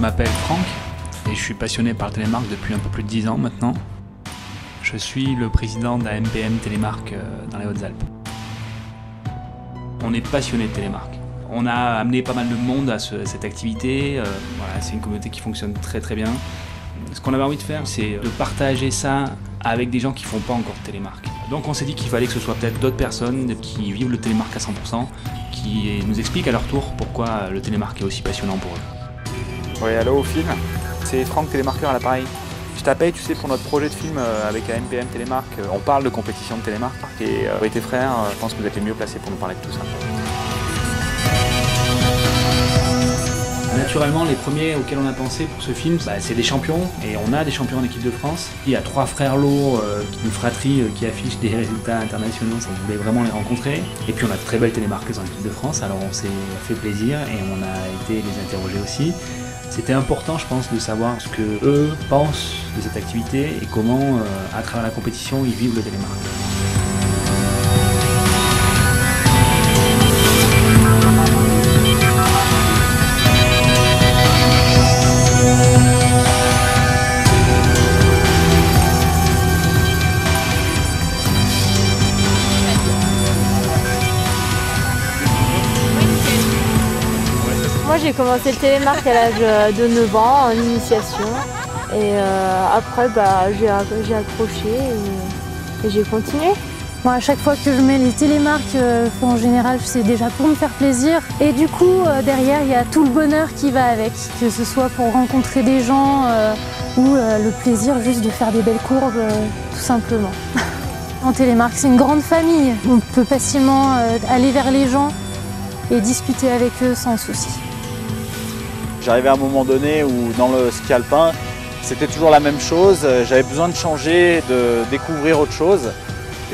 m'appelle Franck et je suis passionné par Télémark depuis un peu plus de 10 ans maintenant. Je suis le président de la MPM Télémark dans les Hautes-Alpes. On est passionné de Télémark. On a amené pas mal de monde à cette activité. Voilà, c'est une communauté qui fonctionne très très bien. Ce qu'on avait envie de faire, c'est de partager ça avec des gens qui ne font pas encore de Télémark. Donc on s'est dit qu'il fallait que ce soit peut-être d'autres personnes qui vivent le Télémark à 100%, qui nous expliquent à leur tour pourquoi le Télémark est aussi passionnant pour eux. Oui, allô au film, c'est Franck Télémarqueur à l'appareil. Je t'appelle, tu sais, pour notre projet de film avec la MPM Télémark. On parle de compétition de Télémark et tes frères, je pense que vous êtes les mieux placés pour nous parler de tout ça. Naturellement, les premiers auxquels on a pensé pour ce film, c'est des champions, et on a des champions en équipe de France. Il y a 3 frères lots, une fratrie qui affiche des résultats internationaux, on voulait vraiment les rencontrer. Et puis on a de très belles télémarqueuses en équipe de France, alors on s'est fait plaisir et on a été les interroger aussi. C'était important, je pense, de savoir ce que eux pensent de cette activité et comment, à travers la compétition, ils vivent le Télémark. Moi j'ai commencé le Télémark à l'âge de 9 ans en initiation et après j'ai accroché et j'ai continué. Moi, à chaque fois que je mets les Télémark, en général c'est déjà pour me faire plaisir et du coup derrière il y a tout le bonheur qui va avec, que ce soit pour rencontrer des gens ou le plaisir juste de faire des belles courbes tout simplement. En Télémark c'est une grande famille, on peut facilement aller vers les gens et discuter avec eux sans souci. J'arrivais à un moment donné où dans le ski alpin, c'était toujours la même chose. J'avais besoin de changer, de découvrir autre chose.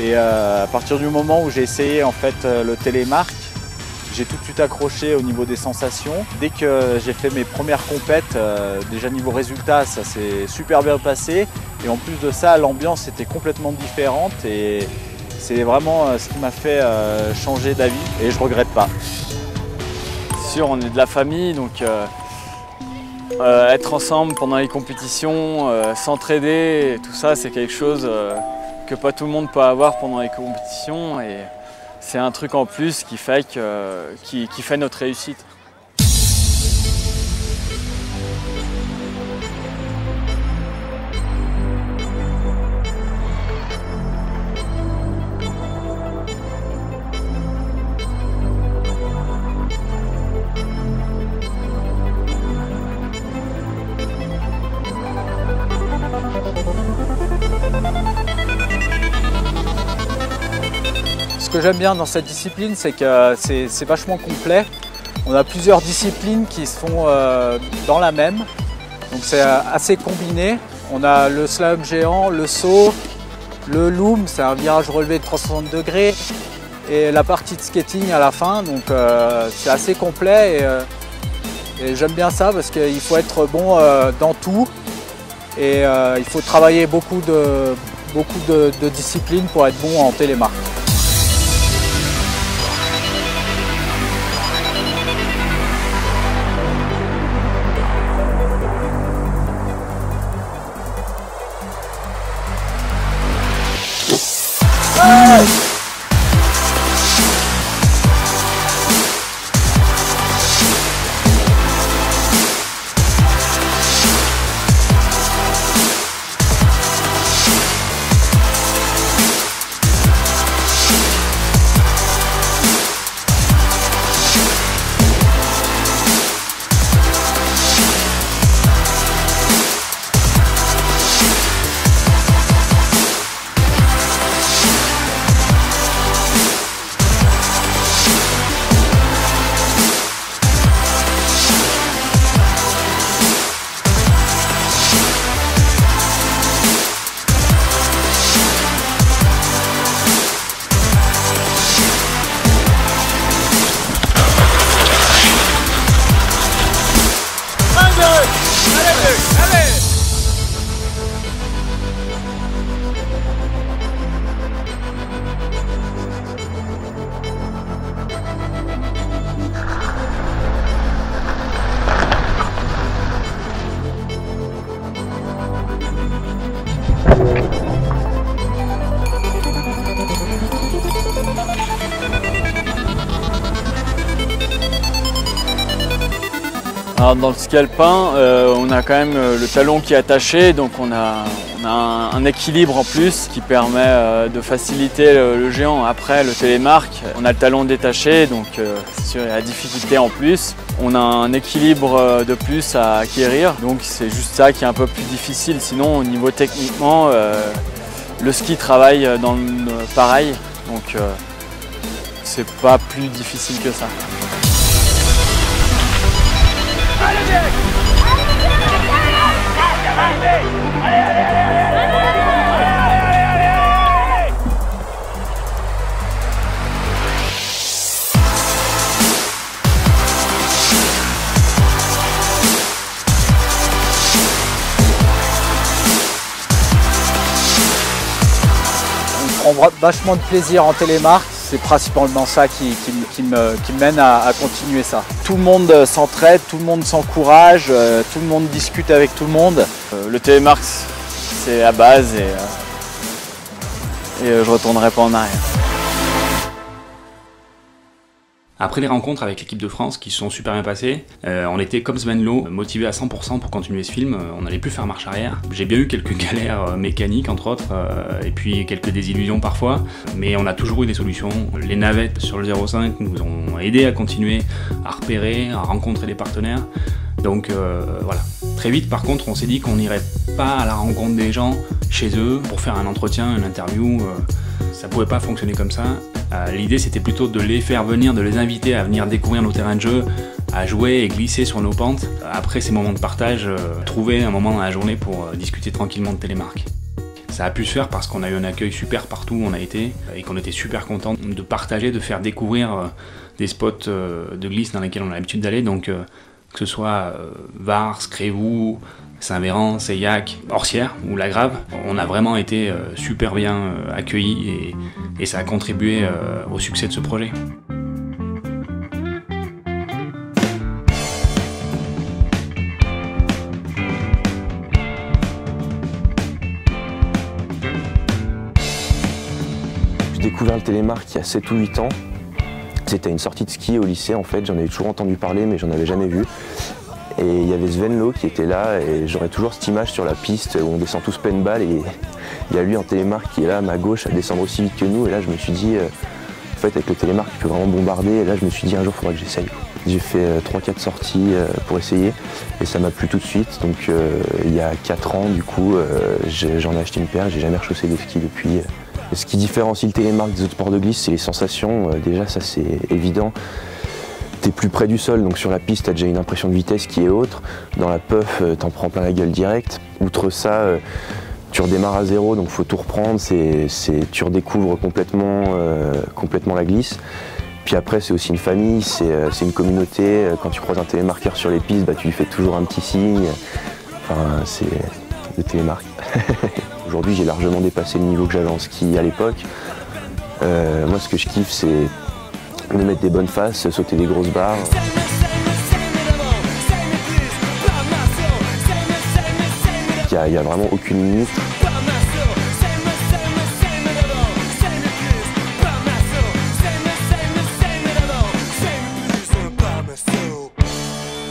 Et à partir du moment où j'ai essayé en fait le Télémark, j'ai tout de suite accroché au niveau des sensations. Dès que j'ai fait mes premières compètes, déjà niveau résultat, ça s'est super bien passé. Et en plus de ça, l'ambiance était complètement différente. Et c'est vraiment ce qui m'a fait changer d'avis et je ne regrette pas. C'est sûr, on est de la famille, donc être ensemble pendant les compétitions, s'entraider, tout ça c'est quelque chose que pas tout le monde peut avoir pendant les compétitions et c'est un truc en plus qui fait notre réussite. Ce que j'aime bien dans cette discipline, c'est que c'est vachement complet. On a plusieurs disciplines qui se font dans la même, donc c'est assez combiné. On a le slalom géant, le saut, le loom, c'est un virage relevé de 360 degrés, et la partie de skating à la fin, donc c'est assez complet et j'aime bien ça parce qu'il faut être bon dans tout et il faut travailler beaucoup de disciplines pour être bon en Télémark. Alors dans le ski alpin, on a quand même le talon qui est attaché, donc on a un équilibre en plus qui permet de faciliter le géant. Après le télémark, on a le talon détaché, donc c'est sûr il y a la difficulté en plus. On a un équilibre de plus à acquérir, donc c'est juste ça qui est un peu plus difficile. Sinon au niveau techniquement, le ski travaille dans le pareil, donc c'est pas plus difficile que ça. On prend vachement de plaisir en télémark. C'est principalement ça qui me mène à continuer ça. Tout le monde s'entraide, tout le monde s'encourage, tout le monde discute avec tout le monde. Le télémark, c'est la base et je retournerai pas en arrière. Après les rencontres avec l'équipe de France qui se sont super bien passées, on était comme Sven Loh, motivé à 100% pour continuer ce film, on n'allait plus faire marche arrière. J'ai bien eu quelques galères mécaniques entre autres, et puis quelques désillusions parfois, mais on a toujours eu des solutions. Les navettes sur le 05 nous ont aidés à continuer à repérer, à rencontrer des partenaires. Donc voilà. Très vite par contre on s'est dit qu'on n'irait pas à la rencontre des gens chez eux pour faire un entretien, une interview. Ça pouvait pas fonctionner comme ça. L'idée c'était plutôt de les faire venir, de les inviter à venir découvrir nos terrains de jeu, à jouer et glisser sur nos pentes. Après ces moments de partage, trouver un moment dans la journée pour discuter tranquillement de télémark. Ça a pu se faire parce qu'on a eu un accueil super partout où on a été et qu'on était super content de partager, de faire découvrir des spots de glisse dans lesquels on a l'habitude d'aller. Donc que ce soit Vars, Crévoux, Saint-Véran, Seillac, Orsières ou La Grave, on a vraiment été super bien accueillis et ça a contribué au succès de ce projet. J'ai découvert le télémark il y a 7 ou 8 ans. C'était une sortie de ski au lycée en fait, j'en avais toujours entendu parler mais j'en avais jamais vu. Et il y avait Sven Loh qui était là et j'aurais toujours cette image sur la piste où on descend tous paintball et il y a lui en télémark qui est là à ma gauche à descendre aussi vite que nous et là je me suis dit en fait avec le télémark il peut vraiment bombarder et là je me suis dit un jour il faudra que j'essaye. J'ai fait 3-4 sorties pour essayer et ça m'a plu tout de suite donc il y a 4 ans du coup j'en ai acheté une paire, j'ai jamais rechaussé de ski depuis. Ce qui différencie le télémark des autres sports de glisse c'est les sensations, déjà ça c'est évident. T'es plus près du sol, donc sur la piste, t'as déjà une impression de vitesse qui est autre. Dans la puff, t'en prends plein la gueule direct. Outre ça, tu redémarres à zéro, donc faut tout reprendre. Tu redécouvres complètement la glisse. Puis après, c'est aussi une famille, c'est une communauté. Quand tu croises un télémarqueur sur les pistes, bah, tu lui fais toujours un petit signe. Enfin, c'est le télémark. Aujourd'hui, j'ai largement dépassé le niveau que j'avais en ski à l'époque. Moi, ce que je kiffe, c'est de mettre des bonnes faces, sauter des grosses barres. Il n'y a vraiment aucune limite.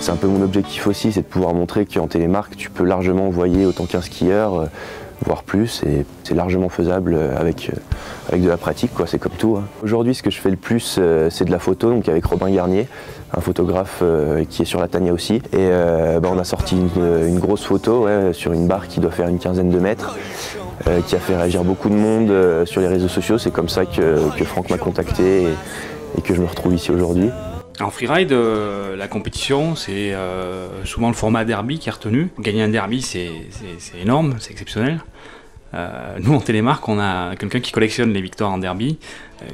C'est un peu mon objectif aussi, c'est de pouvoir montrer qu'en télémark, tu peux largement envoyer autant qu'un skieur, voire plus, et c'est largement faisable avec de la pratique, quoi. C'est comme tout. Hein. Aujourd'hui, ce que je fais le plus, c'est de la photo, donc avec Robin Garnier, un photographe qui est sur la Tania aussi. Et on a sorti une grosse photo sur une barre qui doit faire une quinzaine de mètres, qui a fait réagir beaucoup de monde sur les réseaux sociaux. C'est comme ça que Franck m'a contacté et que je me retrouve ici aujourd'hui. En freeride, la compétition, c'est souvent le format derby qui est retenu. Gagner un derby, c'est énorme, c'est exceptionnel. Nous, en télémark, on a quelqu'un qui collectionne les victoires en derby.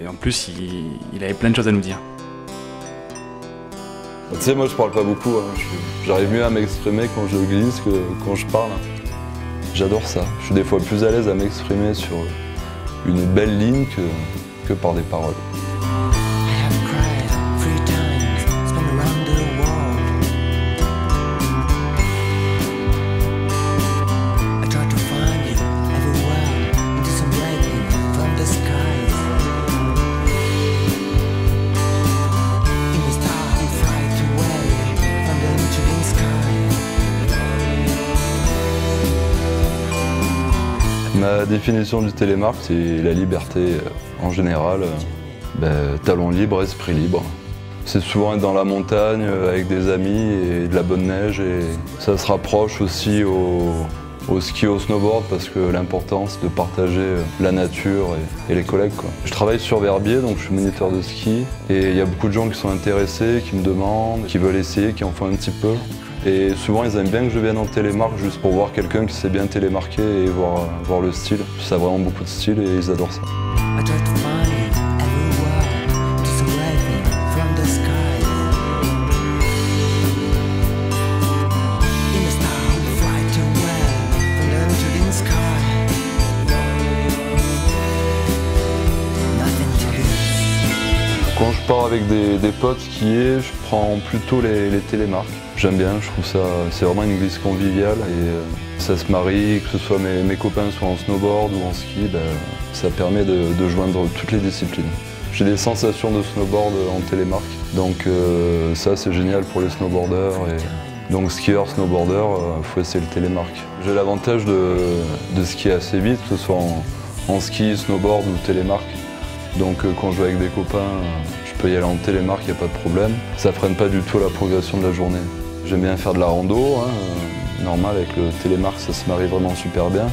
Et en plus, il avait plein de choses à nous dire. Tu sais, moi, je parle pas beaucoup. Hein. J'arrive mieux à m'exprimer quand je glisse que quand je parle. J'adore ça. Je suis des fois plus à l'aise à m'exprimer sur une belle ligne que par des paroles. Ma définition du télémark, c'est la liberté en général. Talons libres, esprit libre. C'est souvent être dans la montagne avec des amis et de la bonne neige. Et ça se rapproche aussi au ski, au snowboard, parce que l'importance de partager la nature et les collègues, quoi. Je travaille sur Verbier, donc je suis moniteur de ski. Et il y a beaucoup de gens qui sont intéressés, qui me demandent, qui veulent essayer, qui en font un petit peu. Et souvent, ils aiment bien que je vienne en télémark juste pour voir quelqu'un qui sait bien télémarquer et voir le style. Ça a vraiment beaucoup de style et ils adorent ça. Quand je pars avec des potes skier, je prends plutôt les télémarks. J'aime bien, je trouve ça, c'est vraiment une glisse conviviale et ça se marie, que ce soit mes copains soient en snowboard ou en ski, ça permet de joindre toutes les disciplines. J'ai des sensations de snowboard en télémark, donc ça c'est génial pour les snowboarders. Donc skieur, snowboarder, faut essayer le télémark. J'ai l'avantage de skier assez vite, que ce soit en ski, snowboard ou télémark. Donc quand je vais avec des copains, je peux y aller en télémark, il n'y a pas de problème. Ça freine pas du tout la progression de la journée. J'aime bien faire de la rando, normal, avec le télémark ça se marie vraiment super bien.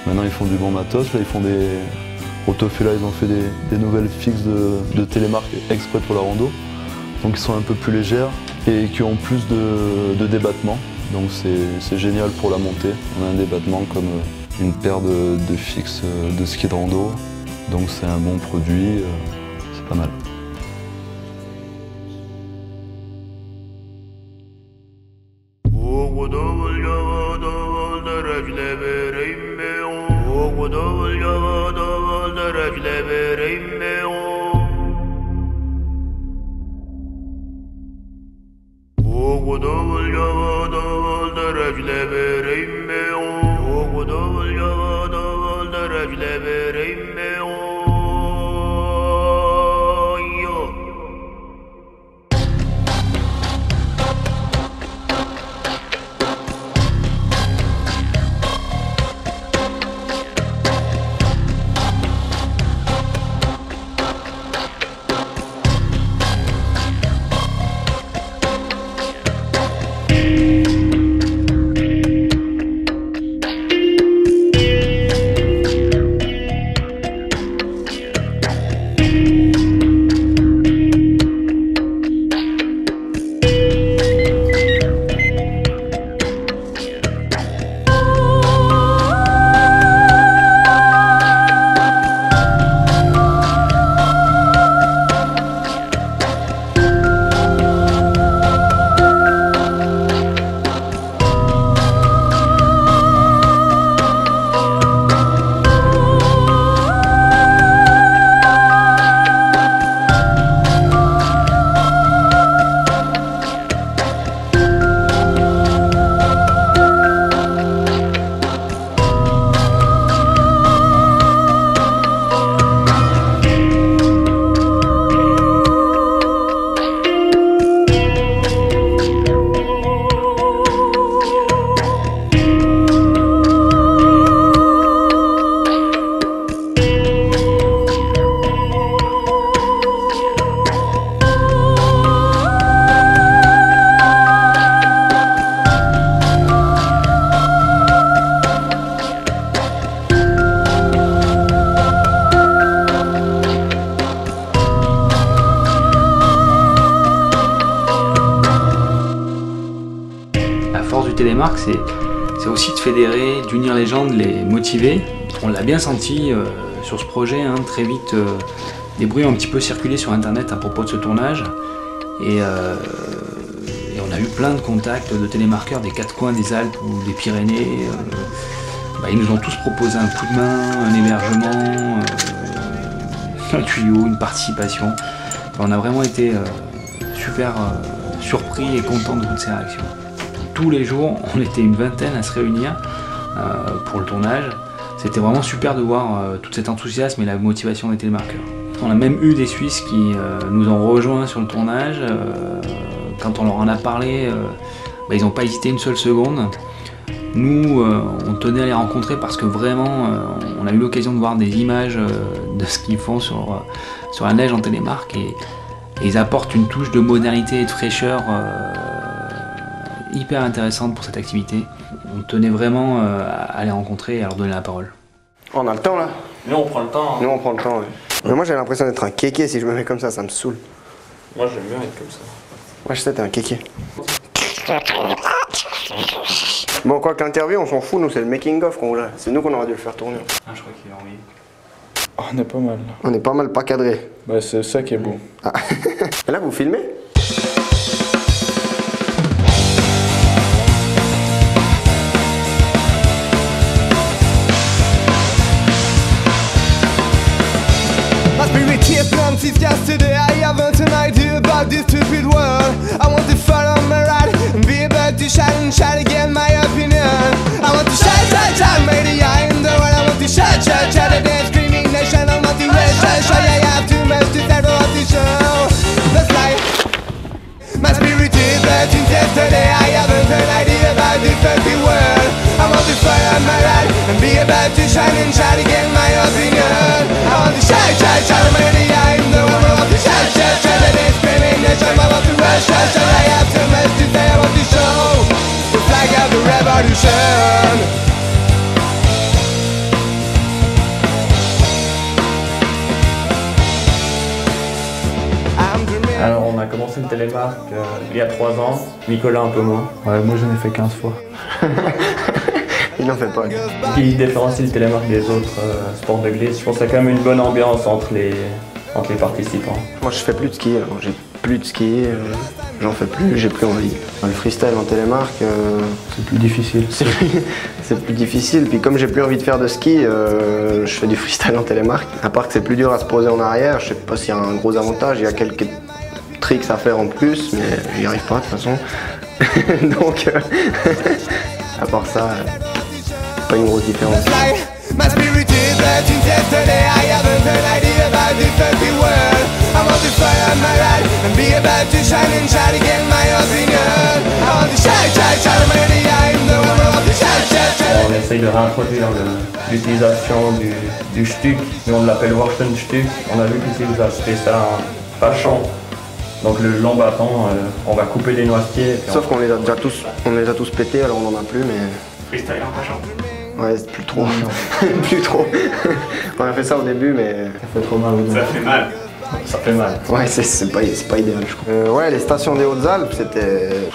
Maintenant ils font du bon matos, là ils font des... Autofila, ils ont fait des nouvelles fixes de télémark exprès pour la rando. Donc ils sont un peu plus légères et qui ont plus de débattement. Donc c'est génial pour la montée. On a un débattement comme une paire de fixes de ski de rando. Donc c'est un bon produit, c'est pas mal. Télémark, c'est aussi de fédérer, d'unir les gens, de les motiver. On l'a bien senti sur ce projet, très vite des bruits ont un petit peu circulé sur internet à propos de ce tournage et on a eu plein de contacts de télémarqueurs des quatre coins des Alpes ou des Pyrénées. Ils nous ont tous proposé un coup de main, un hébergement, un tuyau, une participation. On a vraiment été super surpris et contents de toutes ces réactions. Tous les jours, on était une vingtaine à se réunir pour le tournage. C'était vraiment super de voir tout cet enthousiasme et la motivation des télémarqueurs. On a même eu des Suisses qui nous ont rejoints sur le tournage. Quand on leur en a parlé, ils n'ont pas hésité une seule seconde. Nous, on tenait à les rencontrer parce que vraiment, on a eu l'occasion de voir des images de ce qu'ils font sur la neige en télémark et ils apportent une touche de modernité et de fraîcheur hyper intéressante pour cette activité. On tenait vraiment à les rencontrer et à leur donner la parole. On a le temps là? Nous on prend le temps. Nous on prend le temps, ouais. Mais moi j'ai l'impression d'être un kéké si je me mets comme ça me saoule. Moi j'aime bien être comme ça. Moi je sais, t'es un kéké. Bon, quoi que l'interview, on s'en fout, nous c'est le making-of qu'on voulait. C'est nous qu'on aurait dû le faire tourner. Ah, je crois qu'il a envie. Oh, on est pas mal. On est pas mal pas cadré. Bah, c'est ça qui est beau. Ah. Et là, vous filmez? Since yesterday I haven't an idea about this stupid world. I want to follow my ride and be about to shout and shout again my opinion. I want to shout, shout, shout, maybe I am the one. I want to shout, shout, shout, and then screaming nation. I want to rush, rush, I have too much to say about the show. That's life. My spirit is but since yesterday I haven't an idea about this stupid world. I want to follow my ride and be about to shine and shout again my opinion. I want to shout, shout, shout, maybe I am the one. I want to shout, shout, shout, and then screaming nation. I want to rush, rush, I have too much to say about the show. The flag of the revolution. Alors on a commencé le télémark il y a 3 ans, Nicolas un peu moins. Ouais, moi j'en ai fait 15 fois. Il n'en fait pas. Ce qui différencie le télémark des autres sports de glisse, je pense qu'il y a quand même une bonne ambiance entre les participants. Moi je fais plus de ski, alors j'ai plus de ski, j'en fais plus, j'ai plus envie. Le freestyle en télémark, c'est plus difficile. C'est plus difficile, puis comme j'ai plus envie de faire de ski, je fais du freestyle en télémark. À part que c'est plus dur à se poser en arrière, je sais pas s'il y a un gros avantage, il y a quelques tricks à faire en plus, mais j'y arrive pas de toute façon. Donc, à part ça, pas une grosse différence. My spirit is but since yesterday I haven't an idea about this dirty world. I want to follow my ride and be about to shine and shout again my opinion. I want to shout, shout, shout, maybe I'm the one. I want to shout, shout, shout. On essaye de réintroduire l'utilisation du shtuck, nous on l'appelle Wurstenstück. On a vu qu'ici vous appelez ça un pachon. Donc le long bâton, on va couper des noisetiers. Sauf qu'on les a déjà tous pétés, alors on n'en a plus, mais... Freestyle en pachon. Ouais, c'est plus trop. Plus trop. On a fait ça au début, mais... Ça fait trop mal. Ça fait mal. Ça fait mal. Ouais, c'est pas idéal, je crois. Ouais, les stations des Hautes-Alpes,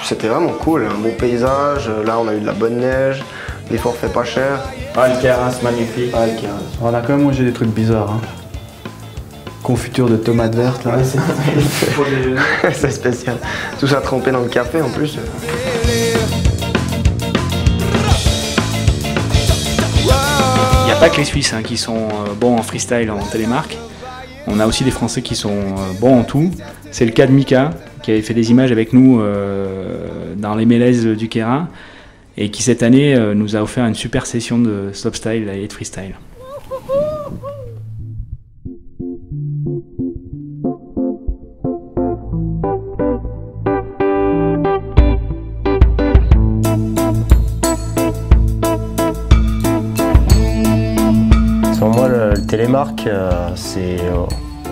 c'était vraiment cool. Un beau paysage. Là, on a eu de la bonne neige. Les forfaits pas chers. Ah, le Keras, magnifique. Ah, le Keras. On a quand même mangé des trucs bizarres. Hein. Confiture de tomates vertes, là. Ouais, c'est spécial. Tout ça trempé dans le café, en plus. Il n'y a pas que les Suisses qui sont bons en freestyle, en télémark. On a aussi des Français qui sont bons en tout. C'est le cas de Mika, qui avait fait des images avec nous dans les mélèzes du Queyras et qui cette année nous a offert une super session de slopestyle et de freestyle. Pour moi, le télémark, c'est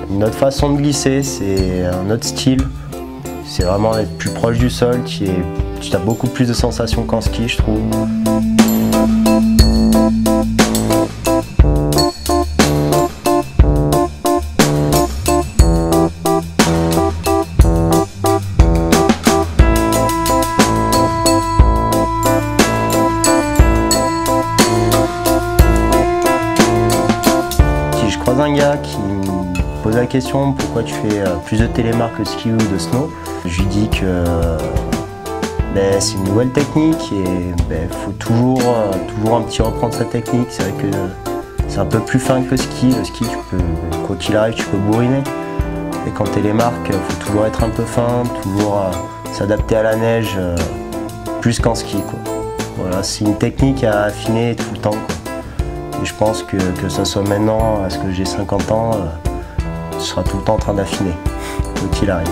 une autre façon de glisser, c'est un autre style. C'est vraiment être plus proche du sol, tu as beaucoup plus de sensations qu'en ski, je trouve. Un gars qui me pose la question pourquoi tu fais plus de télémark que de ski ou de snow. Je lui dis que c'est une nouvelle technique et faut toujours un petit reprendre sa technique. C'est vrai que c'est un peu plus fin que le ski. Le ski, quoi qu'il arrive, tu peux bourriner. Et quand télémark, il faut toujours être un peu fin, toujours s'adapter à la neige plus qu'en ski, quoi. Voilà, c'est une technique à affiner tout le temps, quoi. Et je pense que ce soit maintenant, à ce que j'ai 50 ans, je serai tout le temps en train d'affiner, quoi qu'il arrive.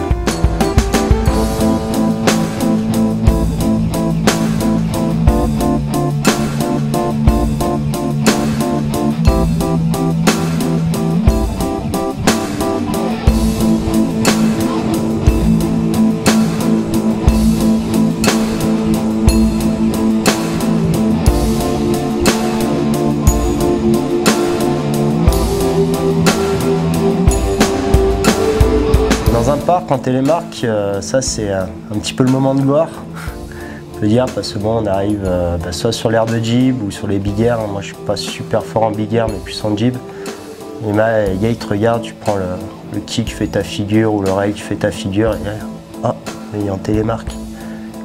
démarque en télémarque, ça c'est un petit peu le moment de gloire. Je veux dire, parce que bon, on arrive soit sur l'air de jib ou sur les big air. Moi je suis pas super fort en big air mais plus en jib. Et là, les gars ils te regardent, tu prends le kick, tu fais ta figure ou le rail, tu fais ta figure et là, il est en télémarque.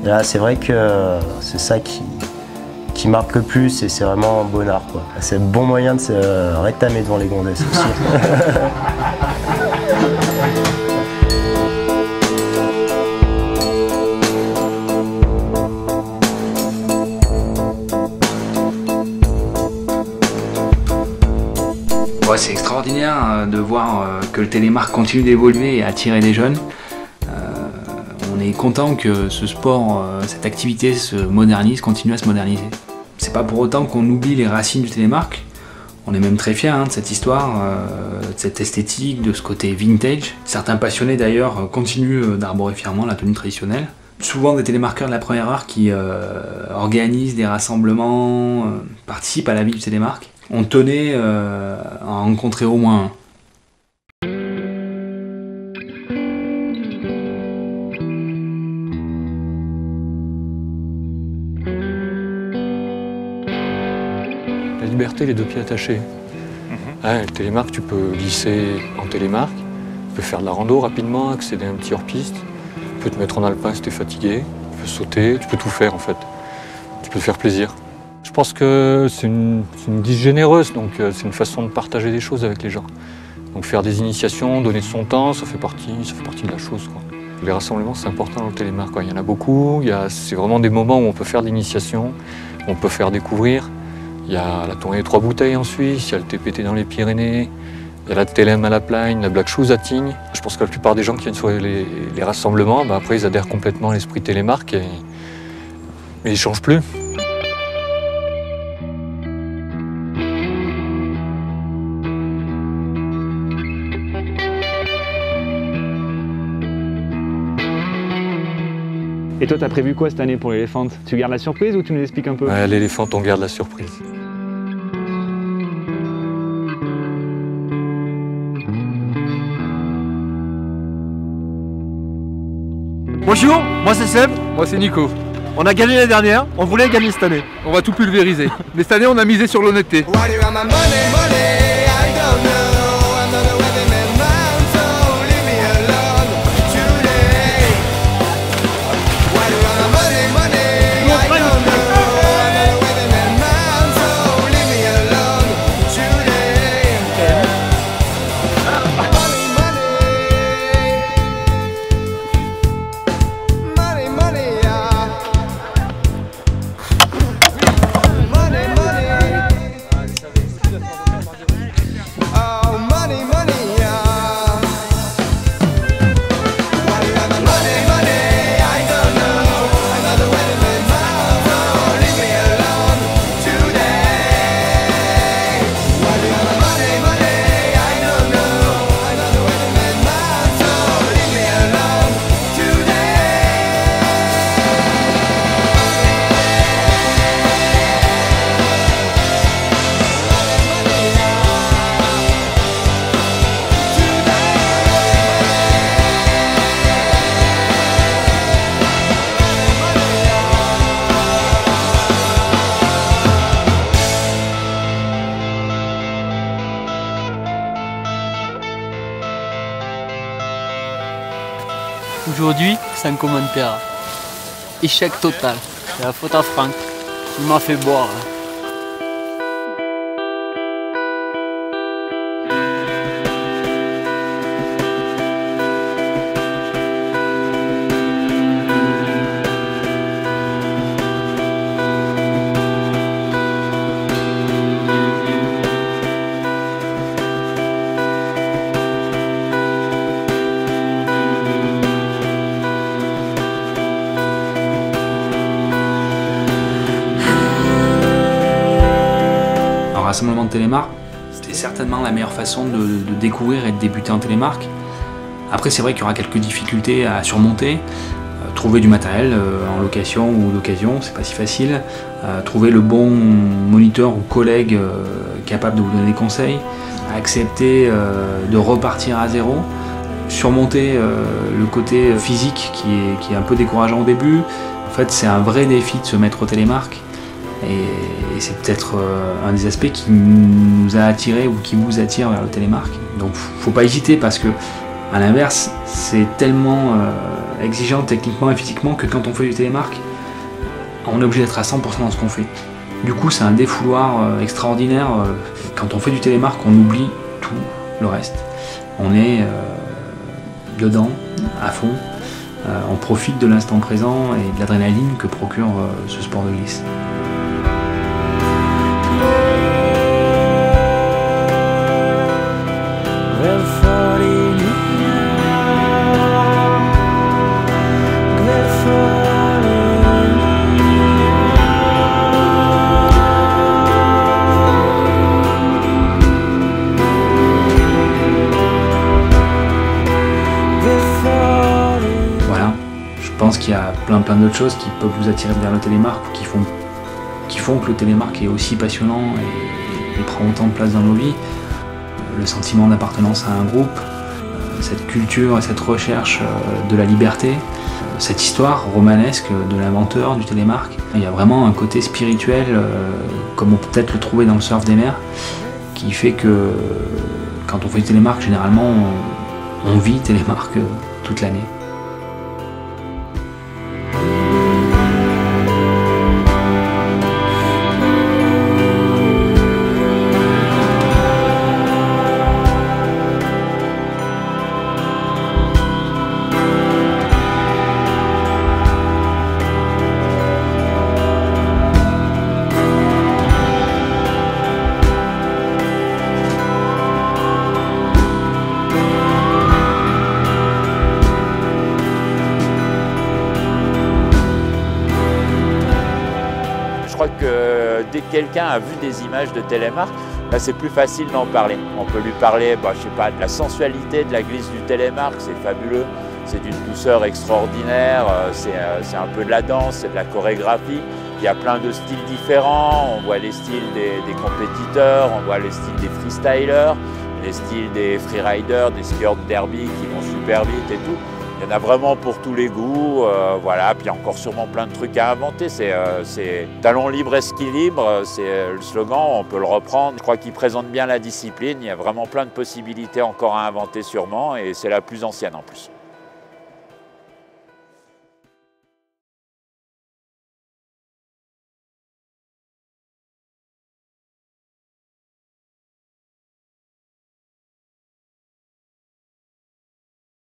Et là c'est vrai que c'est ça qui marque le plus et c'est vraiment un bon art. C'est un bon moyen de se rétamer devant les gondesses aussi. Ouais, c'est extraordinaire de voir que le télémarque continue d'évoluer et attirer des jeunes. On est content que ce sport, cette activité se modernise, continue à se moderniser. C'est pas pour autant qu'on oublie les racines du télémarque. On est même très fiers de cette histoire, de cette esthétique, de ce côté vintage. Certains passionnés d'ailleurs continuent d'arborer fièrement la tenue traditionnelle. Souvent des télémarqueurs de la première heure qui organisent des rassemblements, participent à la vie du télémarque. On tenait à en rencontrer au moins un. La liberté, les deux pieds attachés. Le télémarque, tu peux glisser en télémarque, tu peux faire de la rando rapidement, accéder à un petit hors-piste, tu peux te mettre en alpin si tu es fatigué, tu peux sauter, tu peux tout faire en fait. Tu peux te faire plaisir. Je pense que c'est une guise généreuse, donc c'est une façon de partager des choses avec les gens. Donc faire des initiations, donner de son temps, ça fait partie de la chose, quoi. Les rassemblements, c'est important dans le télémarque, quoi. Il y en a beaucoup, c'est vraiment des moments où on peut faire de l'initiation, on peut faire découvrir. Il y a la tournée des 3 bouteilles en Suisse, il y a le TPT dans les Pyrénées, il y a la TLM à la Plagne, la Black Shoes à Tignes. Je pense que la plupart des gens qui viennent sur les rassemblements, après ils adhèrent complètement à l'esprit télémarque, mais ils ne changent plus. Et toi, t'as prévu quoi cette année pour l'éléphant? Tu gardes la surprise ou tu nous expliques un peu? Ouais, l'éléphant, on garde la surprise. Bonjour, moi c'est Seb. Moi c'est Nico. On a gagné l'année dernière, on voulait gagner cette année. On va tout pulvériser. Mais cette année, on a misé sur l'honnêteté. Aujourd'hui, c'est un commentaire. Échec total. C'est la faute à Franck. Il m'a fait boire. Rassemblement de télémarque, c'était certainement la meilleure façon de découvrir et de débuter en télémarque. Après, c'est vrai qu'il y aura quelques difficultés à surmonter. Trouver du matériel en location ou d'occasion, c'est pas si facile. Trouver le bon moniteur ou collègue capable de vous donner des conseils. Accepter de repartir à zéro. surmonter le côté physique qui est un peu décourageant au début. En fait, c'est un vrai défi de se mettre au télémark. Et c'est peut-être un des aspects qui nous a attirés ou qui vous attire vers le télémark. Donc faut pas hésiter parce que, à l'inverse, c'est tellement exigeant techniquement et physiquement que quand on fait du télémark, on est obligé d'être à 100% dans ce qu'on fait. Du coup, c'est un défouloir extraordinaire. Quand on fait du télémark, on oublie tout le reste. On est dedans, à fond. On profite de l'instant présent et de l'adrénaline que procure ce sport de glisse. Je pense qu'il y a plein d'autres choses qui peuvent vous attirer vers le télémark ou qui font que le télémark est aussi passionnant et prend autant de place dans nos vies. Le sentiment d'appartenance à un groupe, cette culture et cette recherche de la liberté, cette histoire romanesque de l'inventeur du télémark. Il y a vraiment un côté spirituel, comme on peut peut-être le trouver dans le surf des mers, qui fait que quand on fait du télémark, généralement on vit télémark toute l'année. Je crois que dès que quelqu'un a vu des images de télémark, là c'est plus facile d'en parler. On peut lui parler, je sais pas, de la sensualité de la glisse du télémark, c'est fabuleux, c'est d'une douceur extraordinaire, c'est un peu de la danse, c'est de la chorégraphie. Il y a plein de styles différents, on voit les styles des compétiteurs, on voit les styles des freestylers, les styles des freeriders, des skieurs de derby qui vont super vite et tout. Il y en a vraiment pour tous les goûts, voilà. Puis il y a encore sûrement plein de trucs à inventer. C'est talon libre et ski libre, c'est le slogan, on peut le reprendre. Je crois qu'il présente bien la discipline, il y a vraiment plein de possibilités encore à inventer sûrement et c'est la plus ancienne en plus.